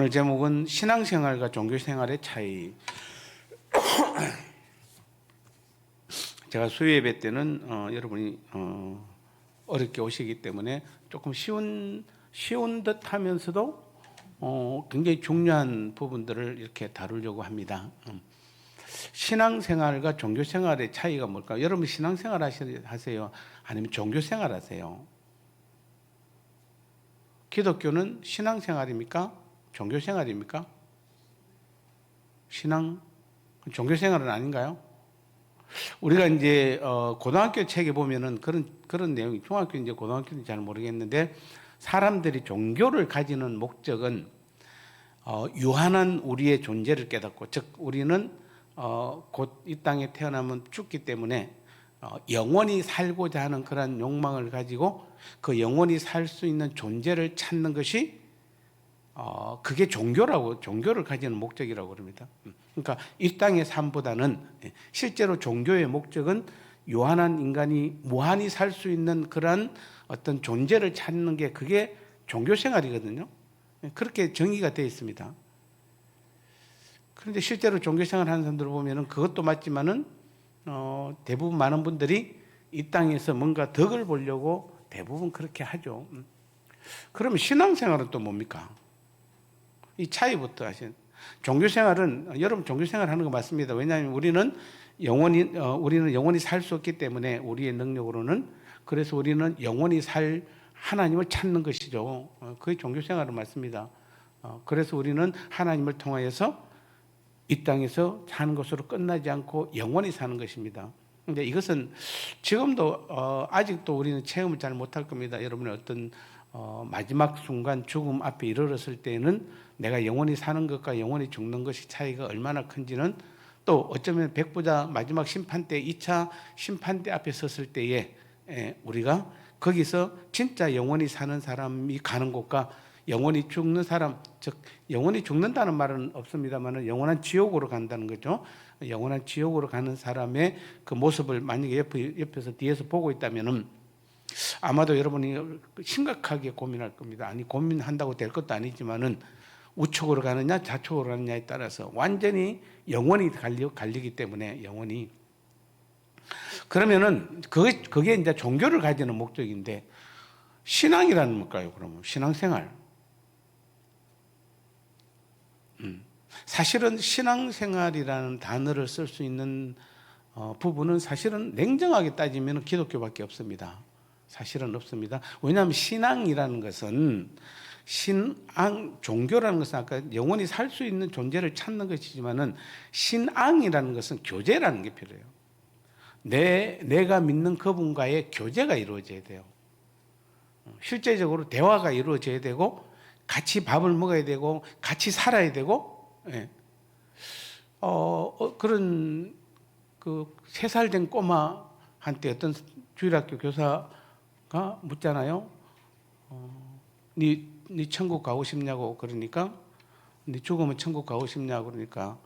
오늘 제목은 신앙생활과 종교생활의 차이. 제가 수요예배 때는 여러분이 어렵게 오시기 때문에 조금 쉬운 듯 하면서도 굉장히 중요한 부분들을 이렇게 다루려고 합니다. 신앙생활과 종교생활의 차이가 뭘까요? 여러분 신앙생활 하세요? 아니면 종교생활 하세요? 기독교는 신앙생활입니까? 종교생활입니까? 종교생활은 아닌가요? 우리가 이제 고등학교 책에 보면은 그런 내용이, 중학교 이제 고등학교는 잘 모르겠는데, 사람들이 종교를 가지는 목적은 유한한 우리의 존재를 깨닫고, 즉 우리는 곧 이 땅에 태어나면 죽기 때문에 영원히 살고자 하는 그런 욕망을 가지고 그 영원히 살 수 있는 존재를 찾는 것이 그게 종교를 가지는 목적이라고 그럽니다. 그러니까 이 땅의 삶보다는 실제로 종교의 목적은 유한한 인간이 무한히 살 수 있는 그런 어떤 존재를 찾는 게 그게 종교 생활이거든요. 그렇게 정의가 되어 있습니다. 그런데 실제로 종교 생활 하는 사람들을 보면은 그것도 맞지만은 대부분 많은 분들이 이 땅에서 뭔가 덕을 보려고 대부분 그렇게 하죠. 그러면 신앙생활은 또 뭡니까? 이 차이부터 하신. 종교생활은, 여러분 종교생활 하는 거 맞습니다. 왜냐하면 우리는 영원히 살 수 없기 때문에, 우리의 능력으로는. 그래서 우리는 영원히 살 하나님을 찾는 것이죠. 그게 종교생활은 맞습니다. 그래서 우리는 하나님을 통하여서 이 땅에서 사는 것으로 끝나지 않고 영원히 사는 것입니다. 근데 이것은 지금도 아직도 우리는 체험을 잘 못할 겁니다. 여러분의 어떤 마지막 순간 죽음 앞에 이르렀을 때는 내가 영원히 사는 것과 영원히 죽는 것이 차이가 얼마나 큰지는, 또 어쩌면 백부자 마지막 심판 때, 2차 심판 때 앞에 섰을 때에 우리가 거기서 진짜 영원히 사는 사람이 가는 곳과 영원히 죽는 사람, 즉 영원히 죽는다는 말은 없습니다만 영원한 지옥으로 간다는 거죠. 영원한 지옥으로 가는 사람의 그 모습을 만약에 옆에서 뒤에서 보고 있다면은 아마도 여러분이 심각하게 고민할 겁니다. 아니, 고민한다고 될 것도 아니지만은 우측으로 가느냐 좌측으로 가느냐에 따라서 완전히 영원히 갈리기 때문에, 영원히. 그러면은 그게 이제 종교를 가지는 목적인데, 신앙이라는 뭘까요? 그러면 신앙생활. 사실은 신앙생활이라는 단어를 쓸 수 있는 부분은 사실은 냉정하게 따지면 기독교밖에 없습니다. 사실은 없습니다. 왜냐하면 신앙이라는 것은, 종교라는 것은 아까 영원히 살 수 있는 존재를 찾는 것이지만은, 신앙이라는 것은 교제라는 게 필요해요. 내가 믿는 그분과의 교제가 이루어져야 돼요. 실제적으로 대화가 이루어져야 되고, 같이 밥을 먹어야 되고, 같이 살아야 되고, 그런 3살 된 꼬마한테 어떤 주일학교 교사가 묻잖아요. 네 천국 가고 싶냐고. 그러니까 네 죽으면 천국 가고 싶냐고. 그러니까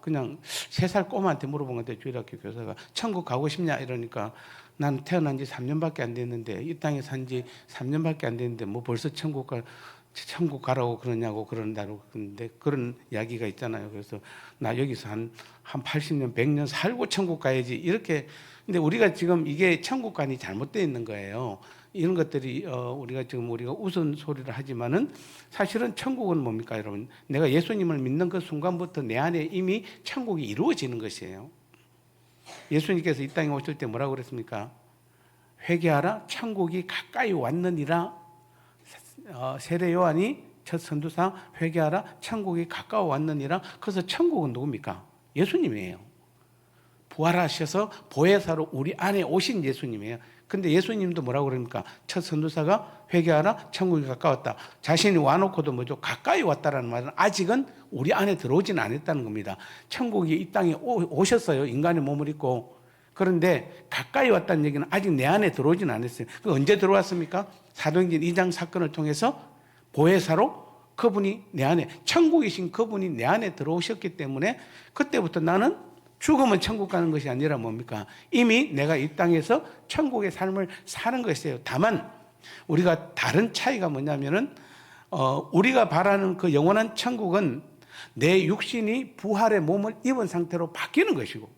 그냥 3살 꼬마한테 물어본 건데, 주일학교 교사가 천국 가고 싶냐 이러니까, 난 태어난 지 3년밖에 안 됐는데, 이 땅에 산 지 3년밖에 안 됐는데 뭐 벌써 천국 가라고 그러냐고 그런다고. 그런데 그런 이야기가 있잖아요. 그래서 나 여기서 한 80년 100년 살고 천국 가야지, 이렇게. 근데 우리가 지금 이게 천국관이 잘못되어 있는 거예요. 이런 것들이 우리가 우스운 소리를 하지만은, 사실은 천국은 뭡니까 여러분? 내가 예수님을 믿는 그 순간부터 내 안에 이미 천국이 이루어지는 것이에요. 예수님께서 이 땅에 오실 때 뭐라고 그랬습니까? 회개하라, 천국이 가까이 왔느니라. 세례 요한이 첫 선두사, 회개하라, 천국이 가까워 왔느니라. 그래서 천국은 누굽니까? 예수님이에요. 부활하셔서 보혜사로 우리 안에 오신 예수님이에요. 근데 예수님도 뭐라고 그럽니까? 첫 선두사가 회개하라, 천국이 가까웠다. 자신이 와놓고도 뭐죠? 가까이 왔다라는 말은 아직은 우리 안에 들어오지는 않았다는 겁니다. 천국이 이 땅에 오셨어요. 인간의 몸을 입고. 그런데 가까이 왔다는 얘기는 아직 내 안에 들어오지는 않았어요. 그 언제 들어왔습니까? 사도행전 2장 사건을 통해서 보혜사로 그분이 내 안에, 천국이신 그분이 내 안에 들어오셨기 때문에, 그때부터 나는 죽으면 천국 가는 것이 아니라 뭡니까? 이미 내가 이 땅에서 천국의 삶을 사는 것이에요. 다만 우리가 다른 차이가 뭐냐면은, 우리가 바라는 그 영원한 천국은 내 육신이 부활의 몸을 입은 상태로 바뀌는 것이고,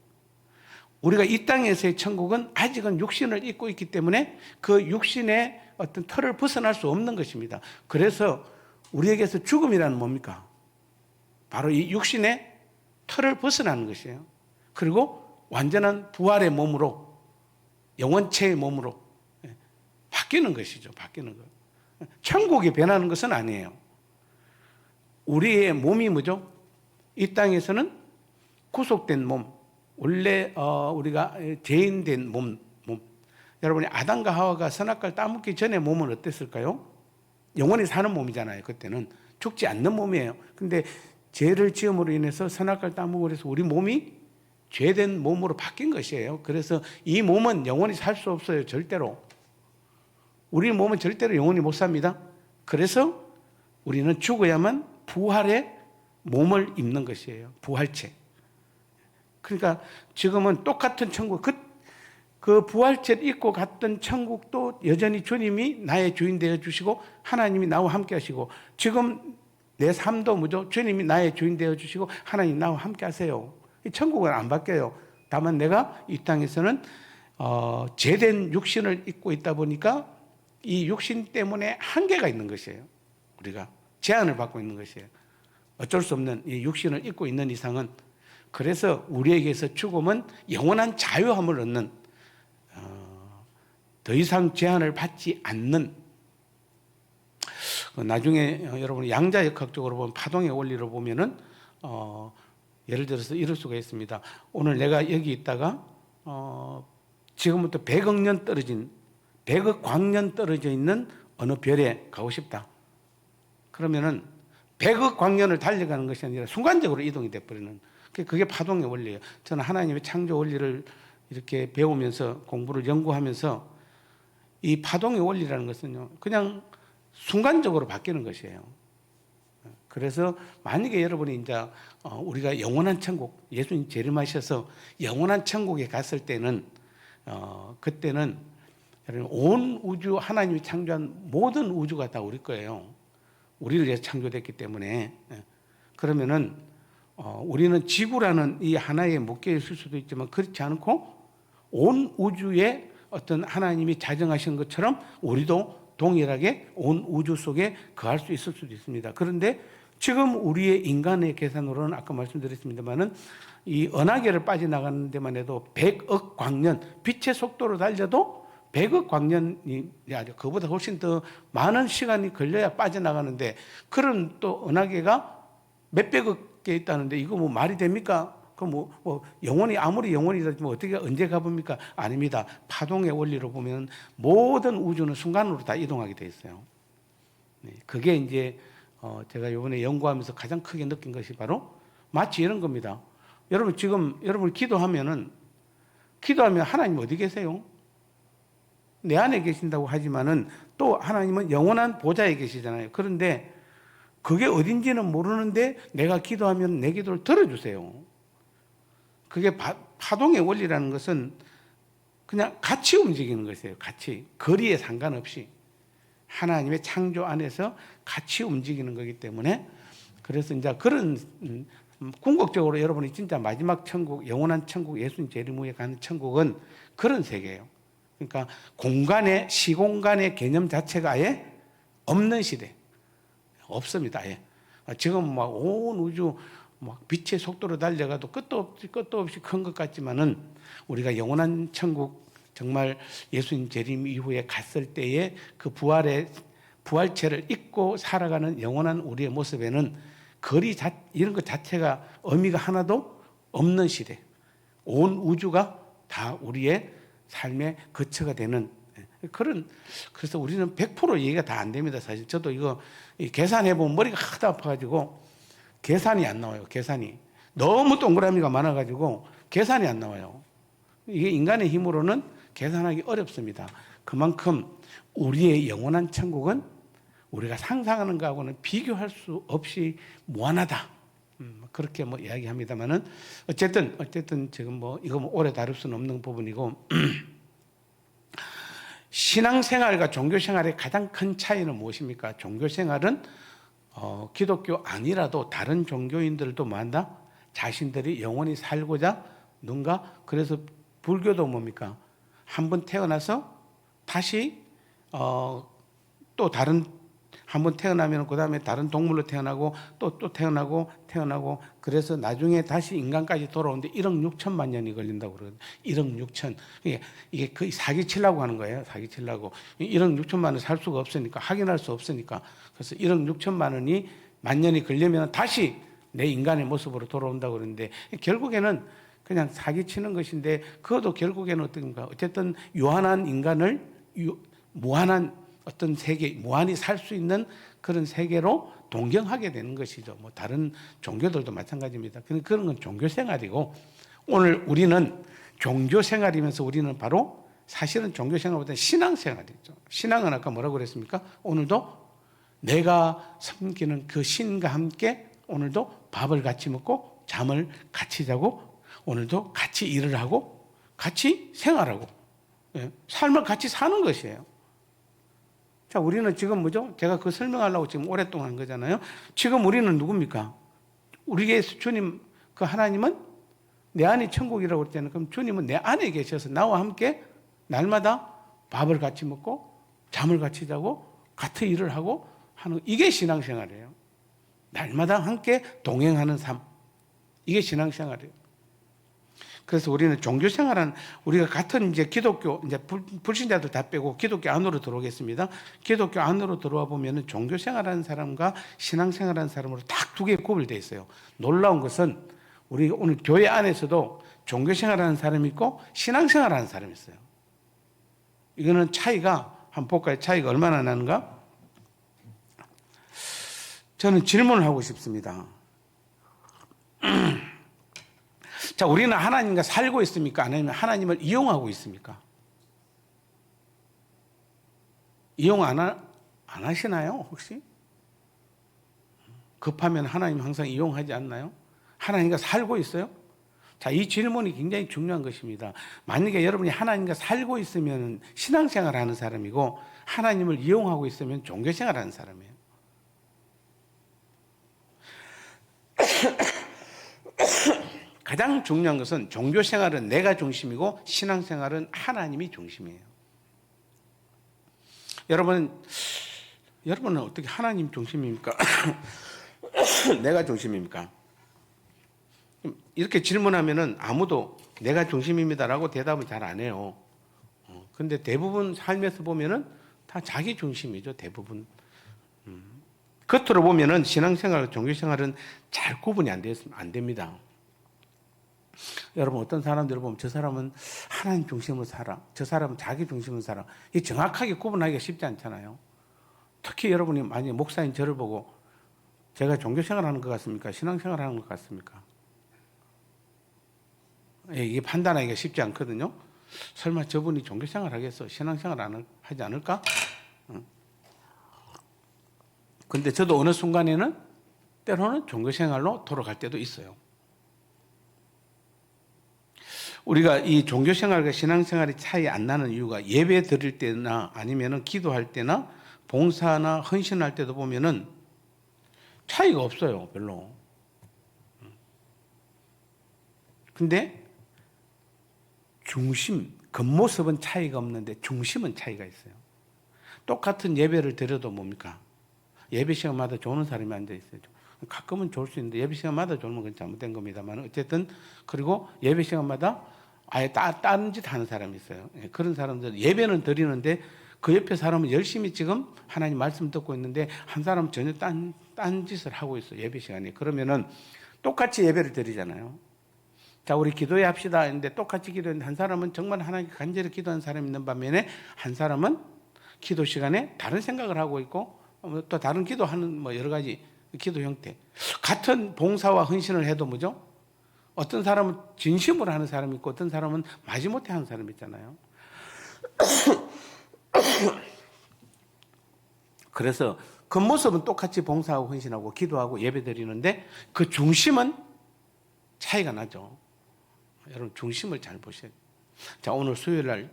우리가 이 땅에서의 천국은 아직은 육신을 입고 있기 때문에 그 육신의 어떤 틀을 벗어날 수 없는 것입니다. 그래서 우리에게서 죽음이라는 뭡니까? 바로 이 육신의 틀을 벗어나는 것이에요. 그리고 완전한 부활의 몸으로, 영원체의 몸으로 바뀌는 것이죠. 바뀌는 것. 천국이 변하는 것은 아니에요. 우리의 몸이 뭐죠? 이 땅에서는 구속된 몸, 원래 우리가 죄인된 몸. 여러분이 아담과 하와가 선악과를 따먹기 전에 몸은 어땠을까요? 영원히 사는 몸이잖아요. 그때는 죽지 않는 몸이에요. 근데 죄를 지음으로 인해서 선악과를 따먹으로 해서 우리 몸이 죄된 몸으로 바뀐 것이에요. 그래서 이 몸은 영원히 살 수 없어요. 절대로. 우리 몸은 절대로 영원히 못 삽니다. 그래서 우리는 죽어야만 부활의 몸을 입는 것이에요. 부활체. 그러니까 지금은 똑같은 천국, 그 부활체를 입고 갔던 천국도 여전히 주님이 나의 주인 되어 주시고 하나님이 나와 함께 하시고, 지금 내 삶도 뭐죠? 주님이 나의 주인 되어 주시고 하나님 나와 함께 하세요. 이 천국은 안 바뀌어요. 다만 내가 이 땅에서는 죄된 육신을 입고 있다 보니까 이 육신 때문에 한계가 있는 것이에요. 우리가 제한을 받고 있는 것이에요. 어쩔 수 없는 이 육신을 입고 있는 이상은. 그래서 우리에게서 죽음은 영원한 자유함을 얻는, 더 이상 제한을 받지 않는, 나중에 여러분 양자역학적으로 보면 파동의 원리를 보면은 예를 들어서 이럴 수가 있습니다. 오늘 내가 여기 있다가 지금부터 100억 년 떨어진, 100억 광년 떨어져 있는 어느 별에 가고 싶다. 그러면은 100억 광년을 달려가는 것이 아니라 순간적으로 이동이 돼버리는, 그게 파동의 원리예요. 저는 하나님의 창조 원리를 이렇게 배우면서 공부를 연구하면서 이 파동의 원리라는 것은요, 그냥 순간적으로 바뀌는 것이에요. 그래서 만약에 여러분이 이제 우리가 영원한 천국, 예수님 재림하셔서 영원한 천국에 갔을 때는 그때는 여러분 온 우주, 하나님이 창조한 모든 우주가 다 우리 거예요. 우리를 위해서 창조됐기 때문에. 그러면은 우리는 지구라는 이 하나에 묶여 있을 수도 있지만 그렇지 않고 온 우주에 어떤 하나님이 자정하신 것처럼 우리도 동일하게 온 우주 속에 거할 수 있을 수도 있습니다. 그런데 지금 우리의 인간의 계산으로는 아까 말씀드렸습니다만은 이 은하계를 빠져나가는 데만 해도 100억 광년, 빛의 속도로 달려도 100억 광년이 아니라 그보다 훨씬 더 많은 시간이 걸려야 빠져나가는데, 그런 또 은하계가 몇백억 개 있다는데 이거 뭐 말이 됩니까? 그 뭐 영원히, 아무리 영원이라지만 어떻게 언제 가봅니까? 아닙니다. 파동의 원리로 보면 모든 우주는 순간으로 다 이동하게 돼 있어요. 그게 이제 제가 이번에 연구하면서 가장 크게 느낀 것이 바로 마치 이런 겁니다. 여러분 지금 여러분 기도하면 하나님 어디 계세요? 내 안에 계신다고 하지만은 또 하나님은 영원한 보좌에 계시잖아요. 그런데 그게 어딘지는 모르는데 내가 기도하면 내 기도를 들어주세요. 그게 파동의 원리라는 것은 그냥 같이 움직이는 것이에요. 같이. 거리에 상관없이 하나님의 창조 안에서 같이 움직이는 거기 때문에, 그래서 이제 그런 궁극적으로 여러분이 진짜 마지막 천국, 영원한 천국, 예수님 재림 후에 가는 천국은 그런 세계예요. 그러니까 공간의, 시공간의 개념 자체가 아예 없는 시대. 없습니다. 아예. 지금 막 온 우주 막 빛의 속도로 달려가도 끝도 없이 큰 것 같지만은 우리가 영원한 천국, 정말 예수님 재림 이후에 갔을 때의 그 부활체를 입고 살아가는 영원한 우리의 모습에는 이런 것 자체가 의미가 하나도 없는 시대. 온 우주가 다 우리의 삶의 거처가 되는 그래서 우리는 100% 이해가 다 안 됩니다. 사실 저도 이거 계산해 보면 머리가 하도 아파가지고 계산이 안 나와요. 계산이 너무 동그라미가 많아가지고 계산이 안 나와요. 이게 인간의 힘으로는 계산하기 어렵습니다. 그만큼 우리의 영원한 천국은 우리가 상상하는 것하고는 비교할 수 없이 무한하다. 그렇게 뭐 이야기합니다만은 어쨌든 지금 뭐 이거 뭐 오래 다룰 수는 없는 부분이고 신앙생활과 종교생활의 가장 큰 차이는 무엇입니까? 종교생활은 기독교 아니라도 다른 종교인들도 뭐한다? 자신들이 영원히 살고자 누군가, 그래서 불교도 뭡니까? 한 번 태어나서 다시 또 다른, 한 번 태어나면 그 다음에 다른 동물로 태어나고 또 태어나고 그래서 나중에 다시 인간까지 돌아오는데 1억 6천만 년이 걸린다고 그러거든요. 1억 6천. 이게 거의 사기치려고 하는 거예요. 사기치려고. 1억 6천만 원 살 수가 없으니까, 확인할 수 없으니까. 그래서 1억 6천만 원이 만 년이 걸리면 다시 내 인간의 모습으로 돌아온다고 그러는데, 결국에는 그냥 사기치는 것인데, 그것도 결국에는 어떤가? 어쨌든 유한한 인간을 무한한 어떤 세계, 무한히 살 수 있는 그런 세계로 동경하게 되는 것이죠. 뭐 다른 종교들도 마찬가지입니다. 그런 건 종교 생활이고, 오늘 우리는 종교 생활이면서 우리는 바로 사실은 종교 생활보다는 신앙 생활이죠. 신앙은 아까 뭐라고 그랬습니까? 오늘도 내가 섬기는 그 신과 함께 오늘도 밥을 같이 먹고 잠을 같이 자고 오늘도 같이 일을 하고 같이 생활하고, 삶을 같이 사는 것이에요. 자, 우리는 지금 뭐죠? 제가 그 설명하려고 지금 오랫동안 한 거잖아요. 지금 우리는 누굽니까? 우리의 주님, 그 하나님은 내 안이 천국이라고 할 때는, 그럼 주님은 내 안에 계셔서 나와 함께 날마다 밥을 같이 먹고 잠을 같이 자고 같은 일을 하고 하는, 이게 신앙생활이에요. 날마다 함께 동행하는 삶, 이게 신앙생활이에요. 그래서 우리는 종교생활은 우리가 같은 이제 기독교, 이제 불신자들 다 빼고 기독교 안으로 들어오겠습니다. 기독교 안으로 들어와 보면은 종교생활하는 사람과 신앙생활하는 사람으로 딱 두 개 구별되어 있어요. 놀라운 것은 우리 오늘 교회 안에서도 종교생활하는 사람이 있고 신앙생활하는 사람이 있어요. 이거는 차이가, 한번 볼까요? 차이가 얼마나 나는가? 저는 질문을 하고 싶습니다. 자, 우리는 하나님과 살고 있습니까? 아니면 하나님을 이용하고 있습니까? 이용 안 하시나요, 혹시? 급하면 하나님 항상 이용하지 않나요? 하나님과 살고 있어요? 자, 이 질문이 굉장히 중요한 것입니다. 만약에 여러분이 하나님과 살고 있으면 신앙생활 하는 사람이고, 하나님을 이용하고 있으면 종교생활 하는 사람이에요. 가장 중요한 것은 종교생활은 내가 중심이고 신앙생활은 하나님이 중심이에요. 여러분은 어떻게 하나님 중심입니까? 내가 중심입니까? 이렇게 질문하면은 아무도 내가 중심입니다라고 대답을 잘 안 해요. 근데 대부분 삶에서 보면은 다 자기 중심이죠, 대부분. 겉으로 보면은 신앙생활과 종교생활은 잘 구분이 안 됩니다. 여러분, 어떤 사람들을 보면 저 사람은 하나님 중심으로 살아, 저 사람은 자기 중심으로 살아. 이 정확하게 구분하기가 쉽지 않잖아요. 특히 여러분이 만약에 목사인 저를 보고 제가 종교생활 하는 것 같습니까? 신앙생활 하는 것 같습니까? 이게 판단하기가 쉽지 않거든요. 설마 저분이 종교생활 하겠어? 신앙생활 하지 않을까? 근데 저도 어느 순간에는 때로는 종교생활로 돌아갈 때도 있어요. 우리가 이 종교생활과 신앙생활이 차이 안 나는 이유가, 예배 드릴 때나 아니면은 기도할 때나 봉사나 헌신할 때도 보면은 차이가 없어요, 별로. 근데 중심, 겉모습은 차이가 없는데 중심은 차이가 있어요. 똑같은 예배를 드려도 뭡니까? 예배 시간마다 좋은 사람이 앉아 있어요. 가끔은 좋을 수 있는데 예배 시간마다 좋으면 그건 잘못된 겁니다만, 어쨌든 그리고 예배 시간마다 아예 다른 짓 하는 사람이 있어요. 그런 사람들 예배는 드리는데 그 옆에 사람은 열심히 지금 하나님 말씀 듣고 있는데 한 사람은 전혀 딴 짓을 하고 있어요, 예배 시간에. 그러면은 똑같이 예배를 드리잖아요. 자, 우리 기도해 합시다 했는데 똑같이 기도했는데 한 사람은 정말 하나님께 간절히 기도하는 사람이 있는 반면에 한 사람은 기도 시간에 다른 생각을 하고 있고 또 다른 기도하는 뭐 여러 가지 기도 형태. 같은 봉사와 헌신을 해도 뭐죠? 어떤 사람은 진심으로 하는 사람이 있고 어떤 사람은 마지못해 하는 사람이 있잖아요. 그래서 겉모습은 똑같이 봉사하고 헌신하고 기도하고 예배드리는데 그 중심은 차이가 나죠. 여러분, 중심을 잘 보셔야 돼요. 자, 오늘 수요일 날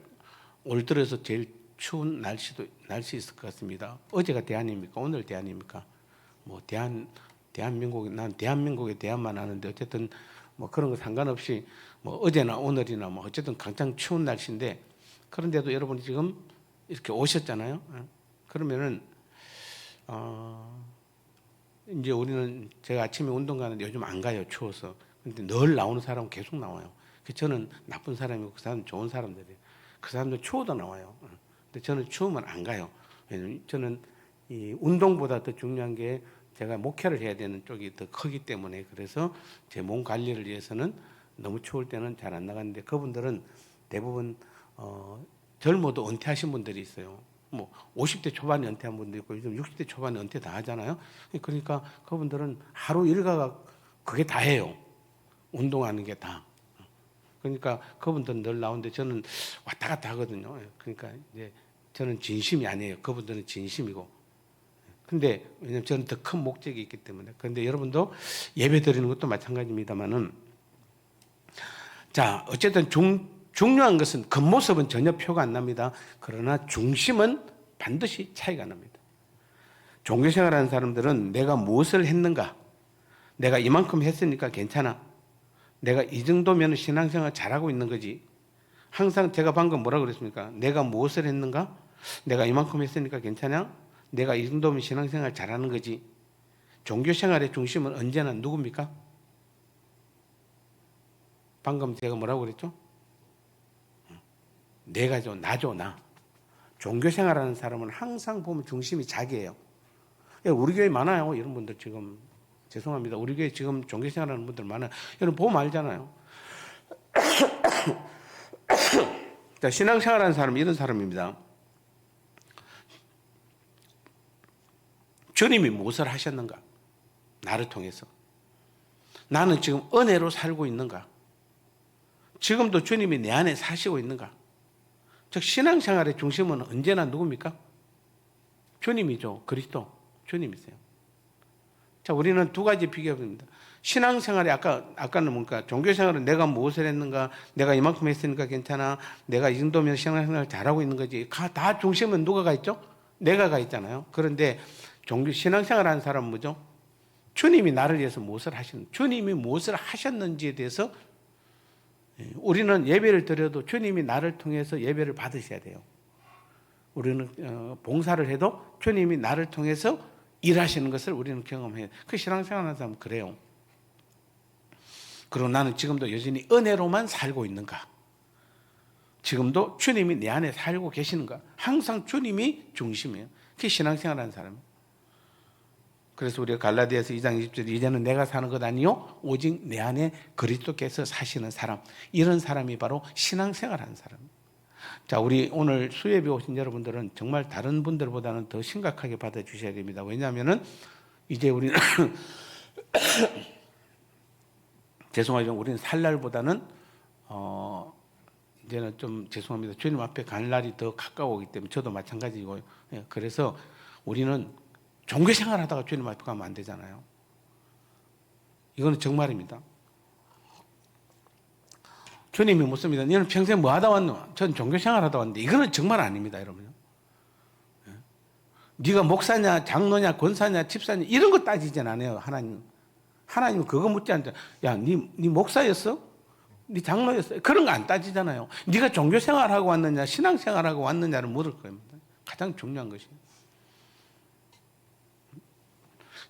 올 들어서 제일 추운 날씨 있을 것 같습니다. 어제가 대안입니까? 오늘 대안입니까? 뭐 대한민국 난 대한민국의 대안만 하는데 어쨌든 뭐 그런 거 상관없이 뭐 어제나 오늘이나 뭐 어쨌든 가장 추운 날씨인데 그런데도 여러분이 지금 이렇게 오셨잖아요. 그러면은 이제 우리는 제가 아침에 운동 가는데 요즘 안 가요. 추워서. 근데 늘 나오는 사람은 계속 나와요. 저는 나쁜 사람이고 그 사람은 좋은 사람들이에요. 그 사람들 추워도 나와요. 근데 저는 추우면 안 가요. 왜냐면 저는 이 운동보다 더 중요한 게 제가 목회를 해야 되는 쪽이 더 크기 때문에 그래서 제 몸 관리를 위해서는 너무 추울 때는 잘 안 나가는데 그분들은 대부분 젊어도 은퇴하신 분들이 있어요. 뭐 50대 초반에 은퇴한 분도 있고 요즘 60대 초반에 은퇴 다 하잖아요. 그러니까 그분들은 하루 일과가 그게 다예요. 운동하는 게 다. 그러니까 그분들은 늘 나오는데 저는 왔다 갔다 하거든요. 그러니까 이제 저는 진심이 아니에요. 그분들은 진심이고. 근데 왜냐면 저는 더 큰 목적이 있기 때문에. 그런데 여러분도 예배 드리는 것도 마찬가지입니다만은 자 어쨌든 중요한 것은 겉모습은 전혀 표가 안 납니다. 그러나 중심은 반드시 차이가 납니다. 종교생활하는 사람들은 내가 무엇을 했는가, 내가 이만큼 했으니까 괜찮아, 내가 이 정도면 신앙생활 잘하고 있는 거지. 항상 제가 방금 뭐라고 그랬습니까? 내가 무엇을 했는가, 내가 이만큼 했으니까 괜찮아, 내가 이 정도면 신앙생활 잘하는 거지. 종교생활의 중심은 언제나 누굽니까? 방금 제가 뭐라고 그랬죠? 내가죠, 나죠, 나. 종교생활하는 사람은 항상 보면 중심이 자기예요. 우리 교회 많아요, 이런 분들 지금. 죄송합니다. 우리 교회 지금 종교생활하는 분들 많아요. 여러분 보면 알잖아요. 자, 신앙생활하는 사람은 이런 사람입니다. 주님이 무엇을 하셨는가? 나를 통해서. 나는 지금 은혜로 살고 있는가? 지금도 주님이 내 안에 사시고 있는가? 즉 신앙생활의 중심은 언제나 누굽니까? 주님이죠. 그리스도. 주님이세요. 자, 우리는 두 가지 비교합니다. 신앙생활이 아까는 뭔가 종교생활은 내가 무엇을 했는가, 내가 이만큼 했으니까 괜찮아, 내가 이 정도면 신앙생활을 잘하고 있는 거지. 다 중심은 누가 가 있죠? 내가가 있잖아요. 그런데 신앙생활하는 사람은 뭐죠? 주님이 나를 위해서 무엇을 주님이 무엇을 하셨는지에 대해서 우리는 예배를 드려도 주님이 나를 통해서 예배를 받으셔야 돼요. 우리는 봉사를 해도 주님이 나를 통해서 일하시는 것을 우리는 경험해요. 그 신앙생활하는 사람은 그래요. 그리고 나는 지금도 여전히 은혜로만 살고 있는가? 지금도 주님이 내 안에 살고 계시는가? 항상 주님이 중심이에요. 그게 신앙생활하는 사람이에요. 그래서 우리가 갈라디아서 2장 20절 이제는 내가 사는 것 아니요 오직 내 안에 그리스도께서 사시는 사람, 이런 사람이 바로 신앙생활하는 사람. 자, 우리 오늘 수예배 오신 여러분들은 정말 다른 분들보다는 더 심각하게 받아주셔야 됩니다. 왜냐하면은 이제 우리는 죄송하지만 우리는 살 날보다는 이제는 좀 죄송합니다. 주님 앞에 갈 날이 더 가까워오기 때문에 저도 마찬가지고요. 그래서 우리는 종교생활 하다가 주님 앞에 가면 안 되잖아요. 이거는 정말입니다. 주님이 묻습니다. 너는 평생 뭐 하다 왔노? 전 종교생활 하다 왔는데 이거는 정말 아닙니다, 여러분. 네가 목사냐, 장로냐, 권사냐, 집사냐 이런 거 따지진 않아요, 하나님. 하나님은 그거 묻지 않죠. 야, 네 목사였어? 네 장로였어? 그런 거 안 따지잖아요. 네가 종교생활하고 왔느냐, 신앙생활하고 왔느냐를 물을 겁니다. 가장 중요한 것이에요.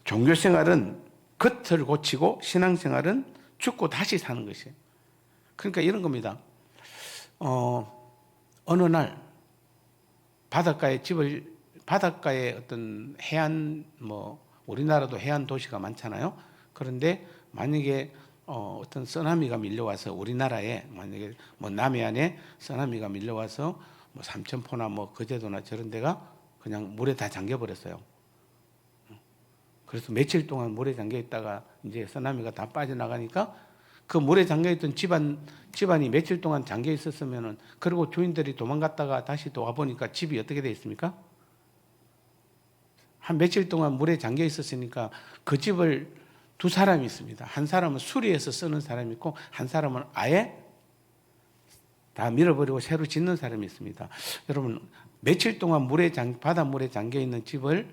종교생활은 겉을 고치고 신앙생활은 죽고 다시 사는 것이에요. 그러니까 이런 겁니다. 어느 날 바닷가에 어떤 해안, 우리나라도 해안 도시가 많잖아요. 그런데 만약에 어떤 쓰나미가 밀려와서 우리나라에 만약에 남해안에 쓰나미가 밀려와서 삼천포나 거제도나 저런 데가 그냥 물에 다 잠겨 버렸어요. 그래서 며칠 동안 물에 잠겨 있다가 이제 쓰나미가 다 빠져나가니까 그 물에 잠겨 있던 집안이 며칠 동안 잠겨 있었으면은, 그리고 주인들이 도망갔다가 다시 또 와보니까 집이 어떻게 되어 있습니까? 한 며칠 동안 물에 잠겨 있었으니까 그 집을 두 사람이 있습니다. 한 사람은 수리해서 쓰는 사람이 있고 한 사람은 아예 다 밀어버리고 새로 짓는 사람이 있습니다. 여러분, 며칠 동안 바닷물에 잠겨 있는 집을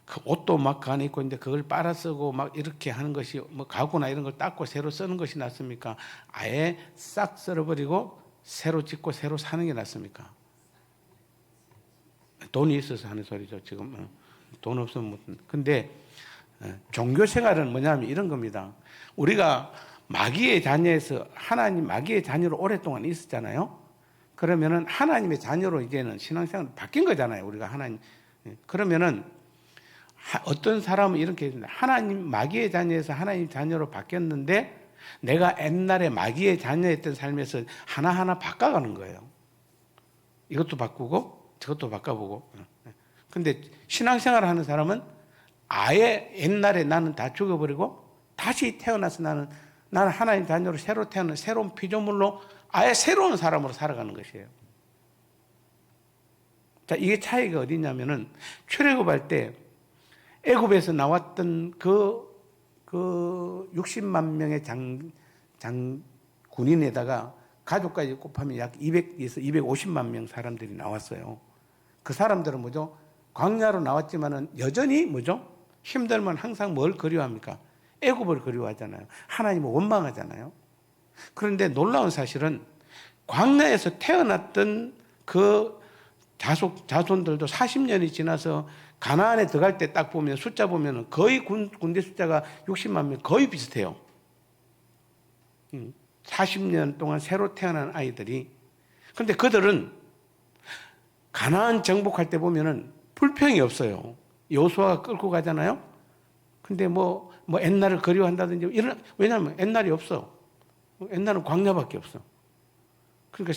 그 옷도 막 그 안에 있고 있는데 그걸 빨아 쓰고 막 이렇게 하는 것이 뭐 가구나 이런 걸 닦고 새로 쓰는 것이 낫습니까? 아예 싹 썰어버리고 새로 짓고 새로 사는 게 낫습니까? 돈이 있어서 하는 소리죠 지금. 돈 없으면 못. 근데 종교 생활은 뭐냐면 이런 겁니다. 우리가 마귀의 자녀에서 하나님 마귀의 자녀로 오랫동안 있었잖아요. 그러면은 하나님의 자녀로 이제는 신앙생활 바뀐 거잖아요. 우리가 하나님. 그러면은 어떤 사람은 이렇게 했습니다. 하나님 마귀의 자녀에서 하나님 자녀로 바뀌었는데 내가 옛날에 마귀의 자녀였던 삶에서 하나하나 바꿔가는 거예요. 이것도 바꾸고 저것도 바꿔보고. 근데 신앙생활을 하는 사람은 아예 옛날에 나는 다 죽어버리고 다시 태어나서 나는 하나님 자녀로 새로 태어난 새로운 피조물로 아예 새로운 사람으로 살아가는 것이에요. 자, 이게 차이가 어디 있냐면은 출애굽할 때 애굽에서 나왔던 그 60만 명의 군인에다가 가족까지 곱하면 약 200에서 250만 명 사람들이 나왔어요. 그 사람들은 뭐죠? 광야로 나왔지만은 여전히 뭐죠? 힘들면 항상 뭘 그리워합니까? 애굽을 그리워하잖아요. 하나님을 원망하잖아요. 그런데 놀라운 사실은 광야에서 태어났던 그 자손들도 40년이 지나서 가나안에 들어갈 때 딱 보면 숫자 보면 거의 군대 숫자가 60만 명 거의 비슷해요. 40년 동안 새로 태어난 아이들이. 그런데 그들은 가나안 정복할 때 보면은 불평이 없어요. 여호수아가 끌고 가잖아요. 근데 뭐 옛날을 그리워한다든지 왜냐하면 옛날이 없어. 옛날은 광야밖에 없어. 그러니까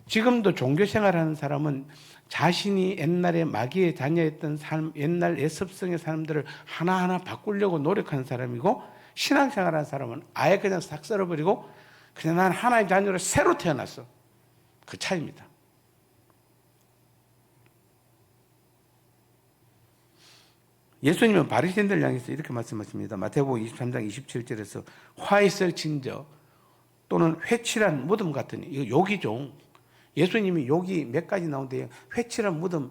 지금도 종교 생활하는 사람은 자신이 옛날에 마귀의 자녀였던 삶, 옛날 옛습성의 사람들을 하나하나 바꾸려고 노력하는 사람이고, 신앙생활하는 사람은 아예 그냥 싹 썰어버리고 그냥 난 하나의 자녀로 새로 태어났어. 그 차이입니다. 예수님은 바리새인들을 향해서 이렇게 말씀하십니다. 마태복음 23장 27절에서 화 있을 진저 또는 회칠한 무덤 같으니, 이거 욕이죠. 예수님이 욕이 몇 가지 나오는데 회칠한 무덤,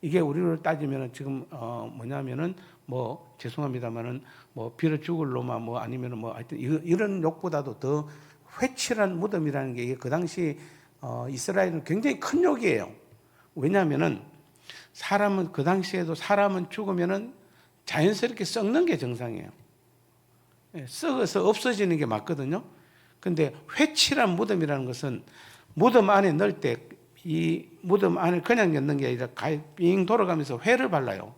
이게 우리로 따지면 지금 뭐냐면은 뭐 죄송합니다만은 뭐 빌어 죽을 놈아 뭐 아니면은 뭐 하여튼 이런 욕보다도 더 회칠한 무덤이라는 게 그 당시 이스라엘은 굉장히 큰 욕이에요. 왜냐하면은 사람은 그 당시에도 사람은 죽으면은 자연스럽게 썩는 게 정상이에요. 썩어서 없어지는 게 맞거든요. 근데 회칠한 무덤이라는 것은 무덤 안에 넣을 때 이 무덤 안에 그냥 넣는 게 아니라 빙 돌아가면서 회를 발라요.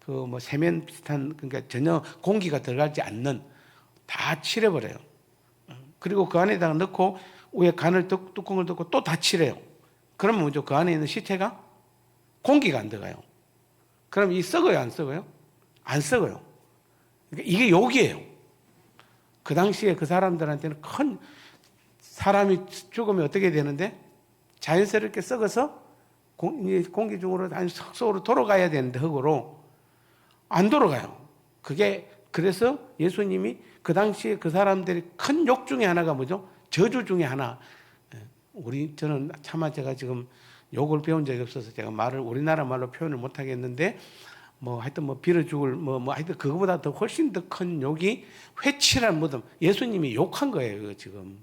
그 뭐 세면 비슷한, 그러니까 전혀 공기가 들어가지 않는, 다 칠해버려요. 그리고 그 안에다가 넣고 위에 뚜껑을 덮고 또 다 칠해요. 그러면 먼저 그 안에 있는 시체가 공기가 안 들어가요. 그럼 이 썩어요, 안 썩어요? 안 썩어요. 그러니까 이게 욕이에요. 그 당시에 그 사람들한테는 큰, 사람이 죽으면 어떻게 되는데 자연스럽게 썩어서 공기 중으로 아니 석소로 돌아가야 되는데 흙으로 안 돌아가요. 그게 그래서 예수님이 그 당시에 그 사람들이 큰 욕 중에 하나가 뭐죠? 저주 중에 하나. 저는 차마 제가 지금 욕을 배운 적이 없어서 제가 우리나라 말로 표현을 못 하겠는데, 뭐 하여튼 뭐 빌어 죽을 뭐 하여튼 그거보다 더 훨씬 더 큰 욕이 회칠한 무덤. 예수님이 욕한 거예요, 이거 지금.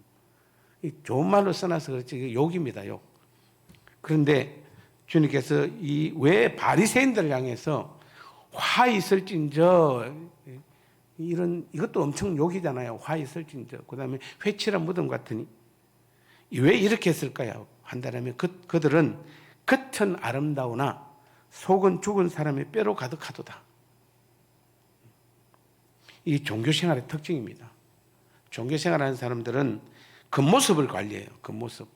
좋은 말로 써놔서 그렇지 이게 욕입니다, 욕. 그런데 주님께서 왜 바리새인들을 향해서 화 있을진저, 이것도 엄청 욕이잖아요. 화 있을진저. 그다음에 회칠한 무덤 같으니, 왜 이렇게 했을까요? 한다면 그들은 겉은 아름다우나 속은 죽은 사람의 뼈로 가득하도다. 이 종교생활의 특징입니다. 종교생활하는 사람들은 겉모습을 관리해요. 겉모습.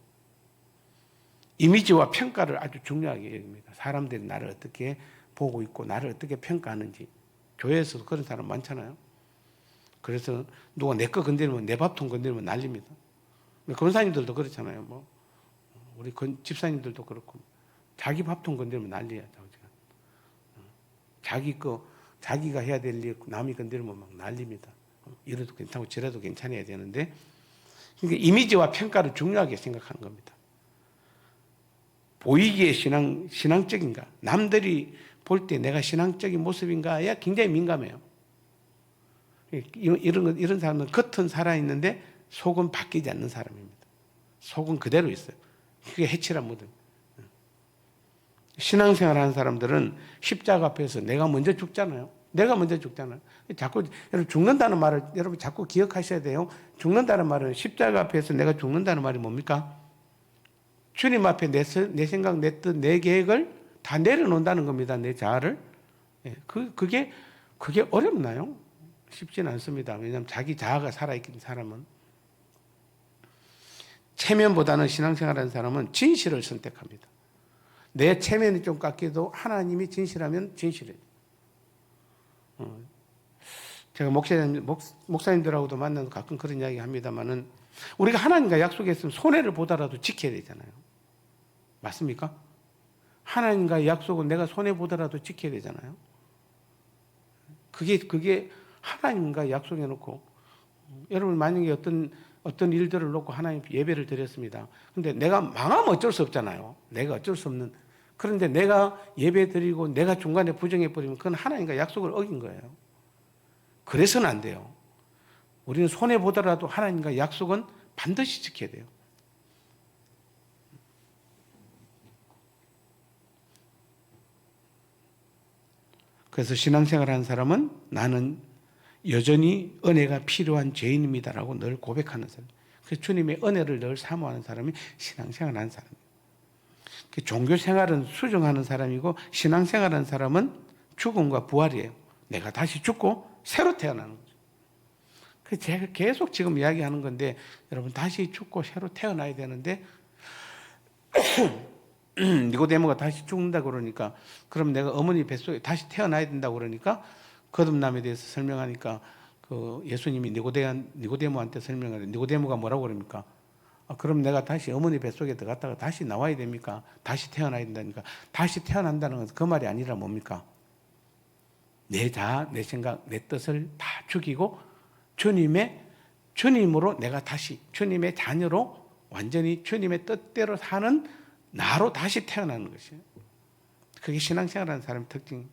이미지와 평가를 아주 중요하게 여깁니다. 사람들이 나를 어떻게 보고 있고 나를 어떻게 평가하는지. 교회에서도 그런 사람 많잖아요. 그래서 누가 내 거 건드리면, 내 밥통 건드리면 난립니다. 권사님들도 그렇잖아요. 뭐 우리 집사님들도 그렇고, 자기 밥통 건드리면 난리야. 자기가 해야 될 일 남이 건드리면 막 난립니다. 이래도 괜찮고 저래도 괜찮아야 되는데, 그러니까 이미지와 평가를 중요하게 생각하는 겁니다. 보이기에 신앙적인가? 남들이 볼 때 내가 신앙적인 모습인가에 굉장히 민감해요. 이런 사람은 겉은 살아있는데 속은 바뀌지 않는 사람입니다. 속은 그대로 있어요. 그게 해치란 무덤. 신앙생활 하는 사람들은 십자가 앞에서 내가 먼저 죽잖아요. 내가 먼저 죽잖아요. 자꾸 여러분 죽는다는 말을 여러분 자꾸 기억하셔야 돼요. 죽는다는 말은 십자가 앞에서 내가 죽는다는 말이 뭡니까? 주님 앞에 내 생각, 내 뜻, 내 계획을 다 내려놓는다는 겁니다. 내 자아를. 그게 어렵나요? 쉽지는 않습니다. 왜냐하면 자기 자아가 살아있는 사람은. 체면보다는 신앙생활하는 사람은 진실을 선택합니다. 내 체면이 좀 깎여도 하나님이 진실하면 진실해요. 제가 목사님들하고도 만나서 가끔 그런 이야기 합니다만은 우리가 하나님과 약속했으면 손해를 보더라도 지켜야 되잖아요. 맞습니까? 하나님과의 약속은 내가 손해 보더라도 지켜야 되잖아요. 그게 하나님과 약속해 놓고 여러분 만약에 어떤 일들을 놓고 하나님 예배를 드렸습니다. 근데 내가 망하면 어쩔 수 없잖아요. 내가 어쩔 수 없는. 그런데 내가 예배 드리고 내가 중간에 부정해 버리면 그건 하나님과 약속을 어긴 거예요. 그래서는 안 돼요. 우리는 손해 보더라도 하나님과 약속은 반드시 지켜야 돼요. 그래서 신앙생활하는 사람은 나는 여전히 은혜가 필요한 죄인입니다라고 늘 고백하는 사람. 그래서 주님의 은혜를 늘 사모하는 사람이 신앙생활하는 사람이에요. 종교생활은 수정하는 사람이고 신앙생활하는 사람은 죽음과 부활이에요. 내가 다시 죽고 새로 태어나는 거죠. 그래서 제가 계속 지금 이야기하는 건데 여러분 다시 죽고 새로 태어나야 되는데 니고데모가 다시 죽는다 그러니까 그럼 내가 어머니 뱃속에 다시 태어나야 된다고 그러니까 거듭남에 대해서 설명하니까 그 예수님이 니고데모한테 설명하는데 니고데모가 뭐라고 그럽니까? 그럼 내가 다시 어머니 뱃속에 들어갔다가 다시 나와야 됩니까? 다시 태어나야 된다니까. 다시 태어난다는 것은 그 말이 아니라 뭡니까? 내 자아, 내 생각, 내 뜻을 다 죽이고 주님으로 내가 다시 주님의 자녀로 완전히 주님의 뜻대로 사는 나로 다시 태어나는 것이에요. 그게 신앙생활하는 사람의 특징입니다.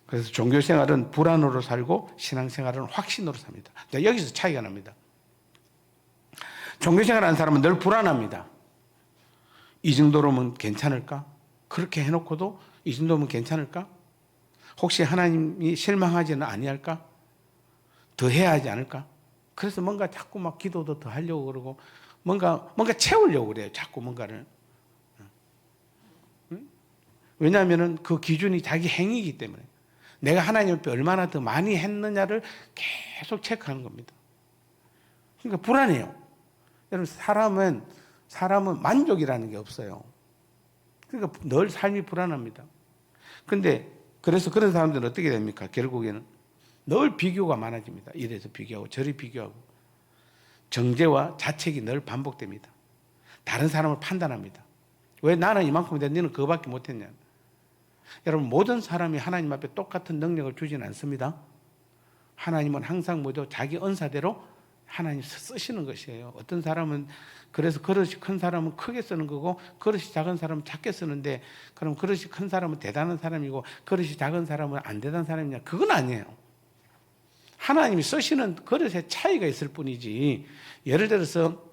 그래서 종교생활은 불안으로 살고 신앙생활은 확신으로 삽니다. 여기서 차이가 납니다. 종교생활하는 사람은 늘 불안합니다. 이 정도로면 괜찮을까? 그렇게 해놓고도 이 정도면 괜찮을까? 혹시 하나님이 실망하지는 아니할까? 더 해야 하지 않을까? 그래서 뭔가 자꾸 막 기도도 더 하려고 그러고 뭔가 채우려고 그래요. 자꾸 뭔가를. 왜냐하면 그 기준이 자기 행위이기 때문에 내가 하나님 앞에 얼마나 더 많이 했느냐를 계속 체크하는 겁니다. 그러니까 불안해요. 여러분 사람은 만족이라는 게 없어요. 그러니까 늘 삶이 불안합니다. 근데 그래서 그런 사람들은 어떻게 됩니까? 결국에는 늘 비교가 많아집니다. 이래서 비교하고 저리 비교하고 정죄와 자책이 늘 반복됩니다. 다른 사람을 판단합니다. 왜 나는 이만큼인데 너는 그거밖에 못했냐? 여러분 모든 사람이 하나님 앞에 똑같은 능력을 주지는 않습니다. 하나님은 항상 자기 은사대로 하나님 쓰시는 것이에요. 어떤 사람은 그래서 그릇이 큰 사람은 크게 쓰는 거고 그릇이 작은 사람은 작게 쓰는데 그럼 그릇이 큰 사람은 대단한 사람이고 그릇이 작은 사람은 안 대단한 사람이냐? 그건 아니에요. 하나님이 쓰시는 그릇에 차이가 있을 뿐이지. 예를 들어서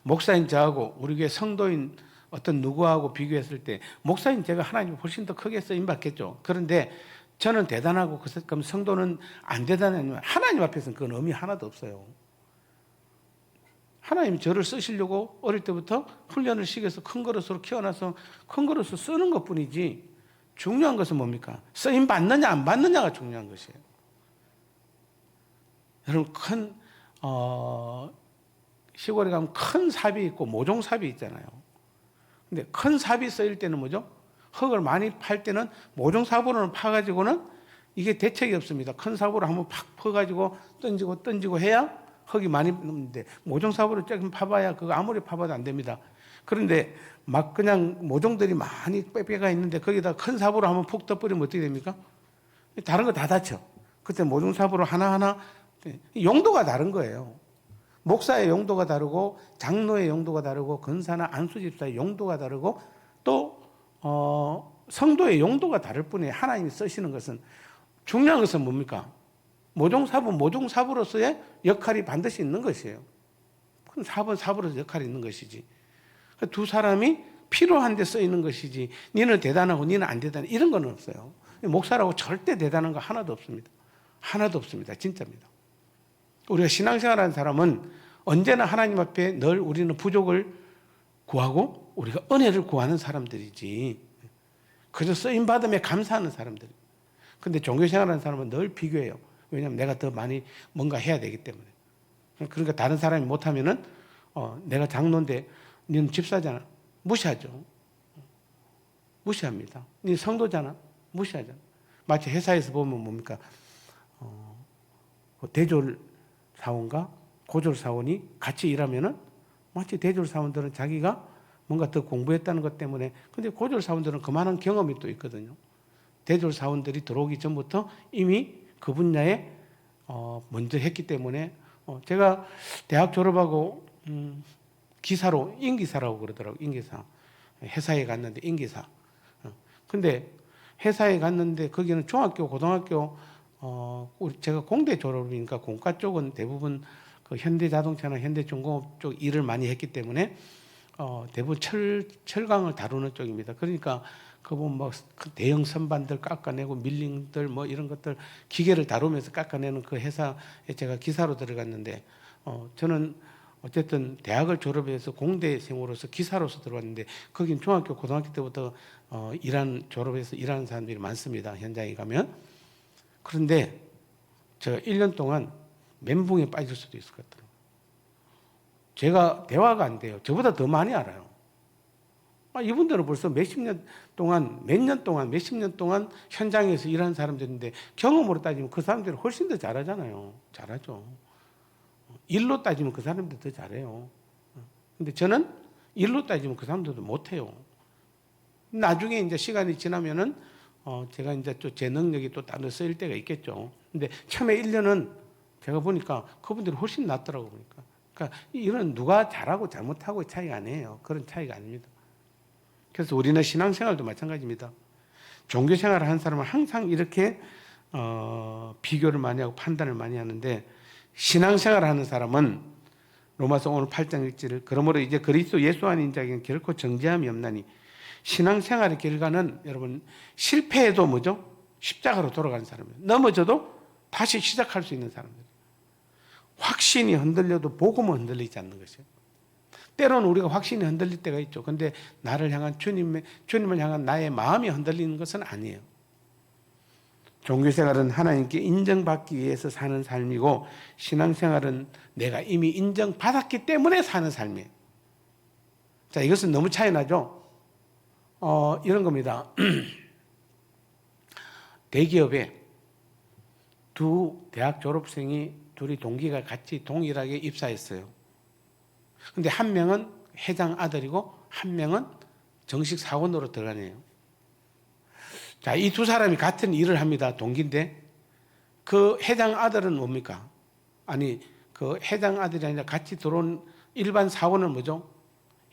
목사님 저하고 우리 교회 성도인 어떤 누구하고 비교했을 때 목사님 제가 하나님이 훨씬 더 크게 쓰임받겠죠. 그런데 저는 대단하고 그럼 성도는 안 대단하면 하나님 앞에서는 그건 의미 하나도 없어요. 하나님이 저를 쓰시려고 어릴 때부터 훈련을 시켜서 큰 그릇으로 키워놔서 큰 그릇을 쓰는 것뿐이지 중요한 것은 뭡니까? 쓰임 받느냐 안 받느냐가 중요한 것이에요. 여러분 시골에 가면 큰 삽이 있고 모종삽이 있잖아요. 근데 큰 삽이 쓰일 때는 뭐죠? 흙을 많이 팔 때는 모종삽으로는 파가지고는 이게 대책이 없습니다. 큰 삽으로 한번 팍 퍼가지고 던지고 해야 흙이 많이 넘는데 모종삽으로 조금 파봐야 그거 아무리 파봐도 안 됩니다. 그런데 막 그냥 모종들이 많이 빼빼가 있는데 거기다 큰 삽으로 한번 푹 떠버리면 어떻게 됩니까? 다른 거 다 다쳐. 그때 모종삽으로 하나하나 용도가 다른 거예요. 목사의 용도가 다르고 장로의 용도가 다르고 권사나 안수집사의 용도가 다르고 또 성도의 용도가 다를 뿐이에요. 하나님이 쓰시는 것은 중요한 것은 뭡니까? 모종사부로서의 역할이 반드시 있는 것이에요. 그건 사부로서 역할이 있는 것이지. 두 사람이 필요한 데 쓰이는 것이지 니는 대단하고 니는 안 대단해 이런 건 없어요. 목사라고 절대 대단한 거 하나도 없습니다. 하나도 없습니다. 진짜입니다. 우리가 신앙생활하는 사람은 언제나 하나님 앞에 늘 우리는 부족을 구하고 우리가 은혜를 구하는 사람들이지 그저 쓰임받음에 감사하는 사람들. 근데 종교생활하는 사람은 늘 비교해요. 왜냐하면 내가 더 많이 뭔가 해야 되기 때문에. 그러니까 다른 사람이 못하면은 내가 장로인데 너는 집사잖아. 무시하죠. 무시합니다. 네 성도잖아. 무시하잖아. 마치 회사에서 보면 뭡니까? 대졸 사원과 고졸 사원이 같이 일하면은 마치 대졸 사원들은 자기가 뭔가 더 공부했다는 것 때문에 근데 고졸 사원들은 그만한 경험이 또 있거든요. 대졸 사원들이 들어오기 전부터 이미 그 분야에 먼저 했기 때문에 제가 대학 졸업하고 기사로 인기사라고 그러더라고요. 인기사. 회사에 갔는데 인기사. 근데 회사에 갔는데 거기는 중학교, 고등학교 제가 공대 졸업이니까 공과 쪽은 대부분 그 현대자동차나 현대중공업 쪽 일을 많이 했기 때문에 대부분 철강을 다루는 쪽입니다. 그러니까 그분 뭐 대형 선반들 깎아내고 밀링들 뭐 이런 것들 기계를 다루면서 깎아내는 그 회사에 제가 기사로 들어갔는데 저는 어쨌든 대학을 졸업해서 공대생으로서 기사로서 들어왔는데 거긴 중학교 고등학교 때부터 졸업해서 일하는 사람들이 많습니다. 현장에 가면. 그런데 제가 1년 동안 멘붕에 빠질 수도 있을 것 같아요. 제가 대화가 안 돼요. 저보다 더 많이 알아요. 이분들은 벌써 몇십 년 동안 몇십 년 동안 현장에서 일하는 사람들인데 경험으로 따지면 그 사람들이 훨씬 더 잘하잖아요. 잘하죠. 일로 따지면 그 사람들 더 잘해요. 근데 저는 일로 따지면 그 사람들도 못해요. 나중에 이제 시간이 지나면은 제가 이제 또 제 능력이 또 따로 쓰일 때가 있겠죠. 근데 처음에 1년은 제가 보니까 그분들이 훨씬 낫더라고 보니까. 그러니까 이런 누가 잘하고 잘못하고의 차이가 아니에요. 그런 차이가 아닙니다. 그래서 우리는 신앙생활도 마찬가지입니다. 종교생활을 하는 사람은 항상 이렇게 비교를 많이 하고 판단을 많이 하는데 신앙생활을 하는 사람은 로마서 오늘 8장 1절을 그러므로 이제 그리스도 예수 안인 자에게는 결코 정죄함이 없나니 신앙생활의 결과는 여러분 실패해도 뭐죠? 십자가로 돌아가는 사람이에요. 넘어져도 다시 시작할 수 있는 사람들. 확신이 흔들려도 복음은 흔들리지 않는 것이에요. 때로는 우리가 확신이 흔들릴 때가 있죠. 근데 나를 향한 주님을 향한 나의 마음이 흔들리는 것은 아니에요. 종교생활은 하나님께 인정받기 위해서 사는 삶이고 신앙생활은 내가 이미 인정받았기 때문에 사는 삶이에요. 자, 이것은 너무 차이 나죠? 이런 겁니다. 대기업에 두 대학 졸업생이 둘이 동기가 같이 동일하게 입사했어요. 근데 한 명은 회장 아들이고 한 명은 정식 사원으로 들어가네요. 자, 이 두 사람이 같은 일을 합니다. 동기인데 그 회장 아들은 뭡니까? 아니, 그 회장 아들이 아니라 같이 들어온 일반 사원은 뭐죠?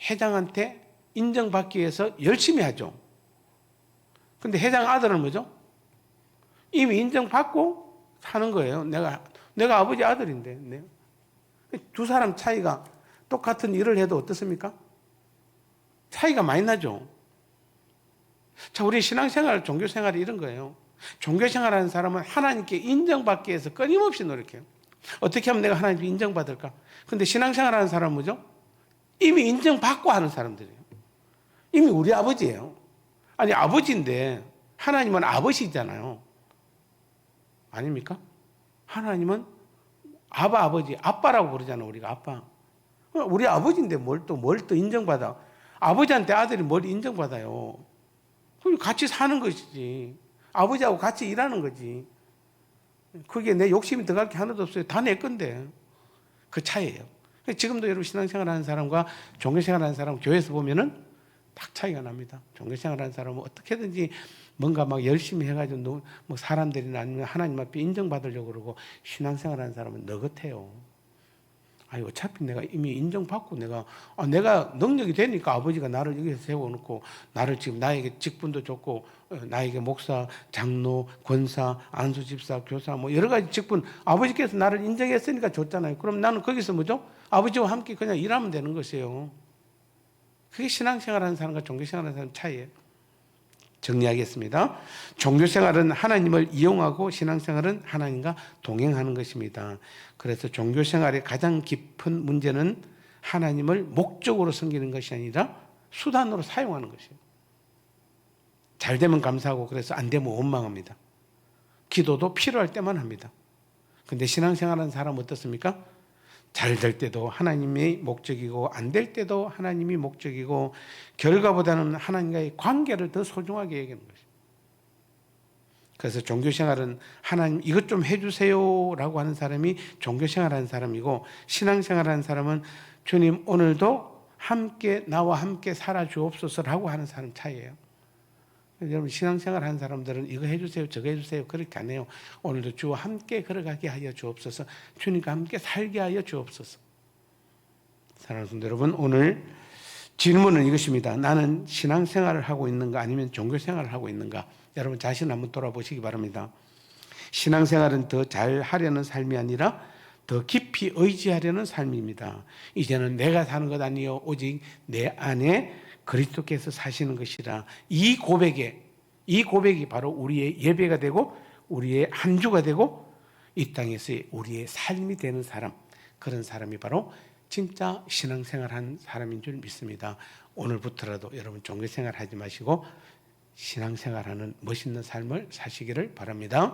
회장한테 인정받기 위해서 열심히 하죠. 근데 회장 아들은 뭐죠? 이미 인정받고 사는 거예요. 내가 아버지 아들인데. 두 사람 차이가 똑같은 일을 해도 어떻습니까? 차이가 많이 나죠. 자, 우리 신앙생활, 종교생활이 이런 거예요. 종교생활하는 사람은 하나님께 인정받기 위해서 끊임없이 노력해요. 어떻게 하면 내가 하나님께 인정받을까? 근데 신앙생활하는 사람은 뭐죠? 이미 인정받고 하는 사람들이에요. 이미 우리 아버지예요. 아니, 아버지인데 하나님은 아버지잖아요. 아닙니까? 하나님은 아버지, 아빠라고 부르잖아요. 우리가 아빠. 우리 아버지인데 뭘 또 인정받아? 아버지한테 아들이 뭘 인정받아요? 그럼 같이 사는 것이지. 아버지하고 같이 일하는 거지. 그게 내 욕심이 들어갈 게 하나도 없어요. 다 내 건데. 그 차이예요. 지금도 여러분 신앙생활 하는 사람과 종교생활 하는 사람 교회에서 보면은 딱 차이가 납니다. 종교생활 하는 사람은 어떻게든지 뭔가 막 열심히 해가지고 뭐 사람들이나 아니면 하나님 앞에 인정받으려고 그러고 신앙생활 하는 사람은 너긋해요. 아니 어차피 내가 이미 인정받고 내가 능력이 되니까 아버지가 나를 여기서 세워놓고 나를 지금 나에게 직분도 줬고 나에게 목사, 장로, 권사, 안수집사, 교사 뭐 여러 가지 직분 아버지께서 나를 인정했으니까 줬잖아요. 그럼 나는 거기서 뭐죠? 아버지와 함께 그냥 일하면 되는 것이에요. 그게 신앙생활하는 사람과 종교생활하는 사람 차이예요. 정리하겠습니다. 종교생활은 하나님을 이용하고 신앙생활은 하나님과 동행하는 것입니다. 그래서 종교생활의 가장 깊은 문제는 하나님을 목적으로 섬기는 것이 아니라 수단으로 사용하는 것이에요. 잘 되면 감사하고 그래서 안 되면 원망합니다. 기도도 필요할 때만 합니다. 근데 신앙생활하는 사람은 어떻습니까? 잘 될 때도 하나님이 목적이고 안 될 때도 하나님이 목적이고 결과보다는 하나님과의 관계를 더 소중하게 여기는 것입니다. 그래서 종교생활은 하나님 이것 좀 해주세요라고 하는 사람이 종교생활하는 사람이고 신앙생활하는 사람은 주님 오늘도 함께 나와 함께 살아주옵소서라고 하는 사람 차이예요. 여러분 신앙생활 하는 사람들은 이거 해주세요 저거 해주세요 그렇게 안 해요. 오늘도 주와 함께 걸어가게 하여 주옵소서. 주님과 함께 살게 하여 주옵소서. 사랑하는 성도 여러분, 오늘 질문은 이것입니다. 나는 신앙생활을 하고 있는가 아니면 종교생활을 하고 있는가. 여러분 자신 한번 돌아보시기 바랍니다. 신앙생활은 더 잘하려는 삶이 아니라 더 깊이 의지하려는 삶입니다. 이제는 내가 사는 것 아니요 오직 내 안에 그리스도께서 사시는 것이라. 이 고백이 바로 우리의 예배가 되고 우리의 한 주가 되고 이 땅에서의 우리의 삶이 되는 사람, 그런 사람이 바로 진짜 신앙생활한 사람인 줄 믿습니다. 오늘부터라도 여러분 종교생활 하지 마시고 신앙생활하는 멋있는 삶을 사시기를 바랍니다.